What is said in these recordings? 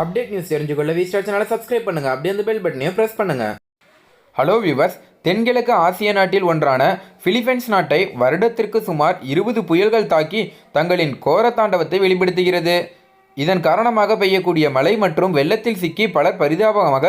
Update news தெரிஞ்சுக்கொள்ள V-Star சேனலை subscribe பண்ணுங்க. அப்படியே அந்த பெல் பட்டனையும் பிரஸ் பண்ணுங்க. ஹலோ வியூவர்ஸ், தென்கிழக்கு ஆசிய நாட்டில் ஒன்றான பிலிப்பைன்ஸ் நாட்டை வருடத்திற்கு சுமார் 20 புயல்கள் தாக்கி தங்களின் கோர தாண்டவத்தை வெளிப்படுத்துகிறது. இதன் காரணமாக பெய்யக்கூடிய மழை மற்றும் வெள்ளத்தில் சிக்கி பலர் பரிதாபமாக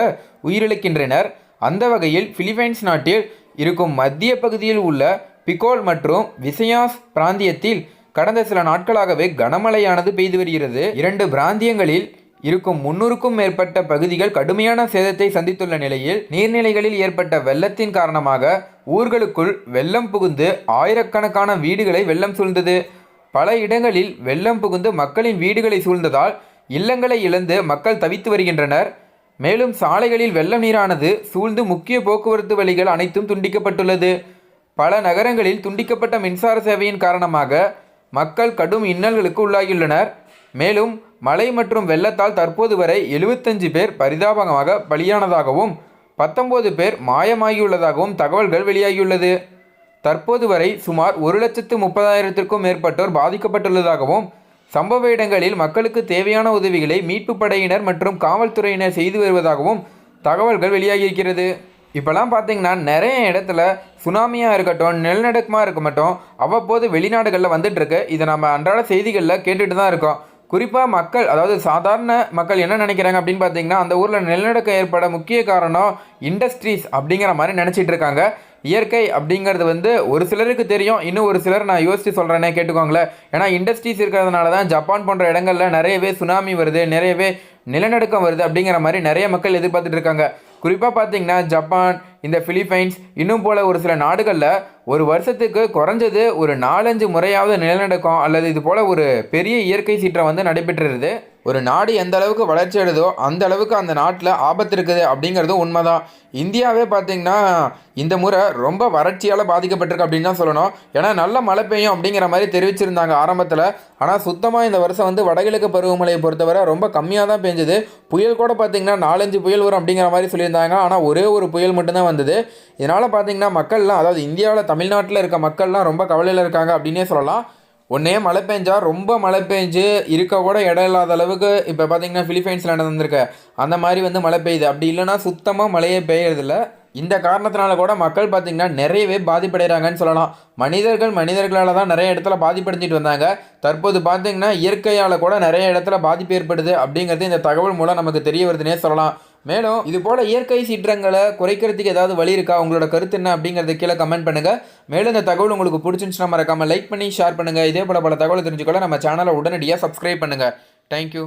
உயிரிழக்கின்றனர். அந்த வகையில் பிலிப்பைன்ஸ் நாட்டில் இருக்கும் மத்திய பகுதியில் உள்ள பிகோல் மற்றும் விசயாஸ் பிராந்தியத்தில் கடந்த சில நாட்களாகவே கனமழையானது பெய்து வருகிறது. 2 பிராந்தியங்களில் இருக்கும் 300க்கும் மேற்பட்ட பகுதிகள் கடுமையான சேதத்தை சந்தித்துள்ள நிலையில் நீர்நிலைகளில் ஏற்பட்ட வெள்ளத்தின் காரணமாக ஊர்களுக்குள் வெள்ளம் புகுந்து ஆயிரக்கணக்கான வீடுகளை வெள்ளம் சூழ்ந்தது. பல இடங்களில் வெள்ளம் புகுந்து மக்களின் வீடுகளை சூழ்ந்ததால் இல்லங்களை இழந்து மக்கள் தவித்து வருகின்றனர். மேலும் சாலைகளில் வெள்ள நீரானது சூழ்ந்து முக்கிய போக்குவரத்து வழிகள் அனைத்தும் துண்டிக்கப்பட்டுள்ளது. பல நகரங்களில் துண்டிக்கப்பட்ட மின்சார சேவையின் காரணமாக மக்கள் கடும் இன்னல்களுக்கு உள்ளாகியுள்ளனர். மேலும் மழை மற்றும் வெள்ளத்தால் தற்போது வரை 75 பேர் பரிதாபமாக பலியானதாகவும் 19 பேர் மாயமாகியுள்ளதாகவும் தகவல்கள் வெளியாகியுள்ளது. தற்போது வரை சுமார் 1,30,000க்கும் மேற்பட்டோர் பாதிக்கப்பட்டுள்ளதாகவும் சம்பவ இடங்களில் மக்களுக்கு தேவையான உதவிகளை மீட்பு படையினர் மற்றும் காவல்துறையினர் செய்து வருவதாகவும் தகவல்கள் வெளியாகியிருக்கிறது. இப்போலாம் பார்த்தீங்கன்னா நிறைய இடத்துல சுனாமியாக இருக்கட்டும், நிலநடுக்கமாக இருக்க மட்டும் அவ்வப்போது வெளிநாடுகளில் வந்துட்டுருக்கு. இதை நம்ம அன்றாட செய்திகளில் கேட்டுட்டு தான் இருக்கோம். குறிப்பாக மக்கள், அதாவது சாதாரண மக்கள் என்ன நினைக்கிறாங்க அப்படின்னு பார்த்தீங்கன்னா, அந்த ஊரில் நிலநடுக்கம் ஏற்பட முக்கிய காரணம் இண்டஸ்ட்ரீஸ் அப்படிங்கிற மாதிரி நினச்சிட்டு இருக்காங்க. இயற்கை அப்படிங்கிறது ஒரு சிலருக்கு தெரியும், இன்னும் ஒரு சிலர் நான் யோசித்து சொல்கிறேனே கேட்டுக்கோங்களேன். ஏன்னா இண்டஸ்ட்ரீஸ் இருக்கிறதுனால தான் ஜப்பான் போன்ற இடங்களில் நிறையவே சுனாமி வருது, நிறையவே நிலநடுக்கம் வருது அப்படிங்கிற மாதிரி நிறைய மக்கள் எதிர்பார்த்துட்டு இருக்காங்க. குறிப்பாக பார்த்தீங்கன்னா ஜப்பான், இந்த பிலிப்பைன்ஸ் இன்னும் போல் ஒரு சில நாடுகளில் ஒரு வருஷத்துக்கு குறைஞ்சது ஒரு 4-5 முறையாவது நிலநடுக்கம் அல்லது இது போல் ஒரு பெரிய இயற்கை சீற்றம் நடைபெற்றுருது. ஒரு நாடு எந்த அளவுக்கு வளர்ச்சி அடைதோ அந்த அளவுக்கு அந்த நாட்டில் ஆபத்து இருக்குது அப்படிங்கிறதும் உண்மைதான். இந்தியாவே பார்த்திங்கன்னா இந்த முறை ரொம்ப வறட்சியால் பாதிக்கப்பட்டிருக்கு அப்படின்னு தான் சொல்லணும். ஏன்னா நல்ல மழை பெய்யும் அப்படிங்கிற மாதிரி தெரிவிச்சிருந்தாங்க ஆரம்பத்தில். ஆனால் சுத்தமாக இந்த வருஷம் வடகிழக்கு பருவமழையை பொறுத்தவரை ரொம்ப கம்மியாக தான் பெஞ்சுது. புயல் கூட பார்த்திங்கன்னா 4-5 புயல் வரும் அப்படிங்கிற மாதிரி சொல்லியிருந்தாங்க. ஆனால் ஒரே ஒரு புயல் மட்டும்தான் வந்தது. இதனால் பார்த்திங்கன்னா மக்கள்லாம், அதாவது இந்தியாவில் தமிழ்நாட்டில் இருக்க மக்கள்லாம் ரொம்ப கவலையில் இருக்காங்க அப்படின்னே சொல்லலாம். ஒன்றே மழை பெஞ்சா ரொம்ப மழை பெஞ்சு இருக்க கூட இடம் இல்லாத அளவுக்கு இப்போ பார்த்திங்கன்னா பிலிப்பைன்ஸில் நடந்திருக்கு. அந்த மாதிரி மழை பெய்யுது. அப்படி இல்லைனா சுத்தமாக மழையே பெய்யறதில்ல. இந்த காரணத்தினால கூட மக்கள் பார்த்திங்கன்னா நிறையவே பாதிப்படைகிறாங்கன்னு சொல்லலாம். மனிதர்களால் தான் நிறைய இடத்துல பாதிப்படைஞ்சிட்டு வந்தாங்க. தற்போது பார்த்திங்கன்னா இயற்கையால் கூட நிறைய இடத்துல பாதிப்பு ஏற்படுது அப்படிங்கிறது இந்த தகவல் மூலம் நமக்கு தெரிய வருதுன்னே சொல்லலாம். மேலும் இது போல் இயற்கை சீற்றங்களை குறைக்கிறதுக்கு ஏதாவது வழி இருக்கா? உங்களோட கருத்து என்ன அப்படிங்கிறத கீழே கமெண்ட் பண்ணுங்கள். மேலும் இந்த தகவல் உங்களுக்கு பிடிச்சிருந்துச்சுன்னா மறக்காமல் லைக் பண்ணி ஷேர் பண்ணுங்கள். இதே போல் பல தகவல் தெரிஞ்சுக்கொள்ள நம்ம சேனலை உடனடியாக சப்ஸ்கிரைப் பண்ணுங்கள். தேங்க்யூ.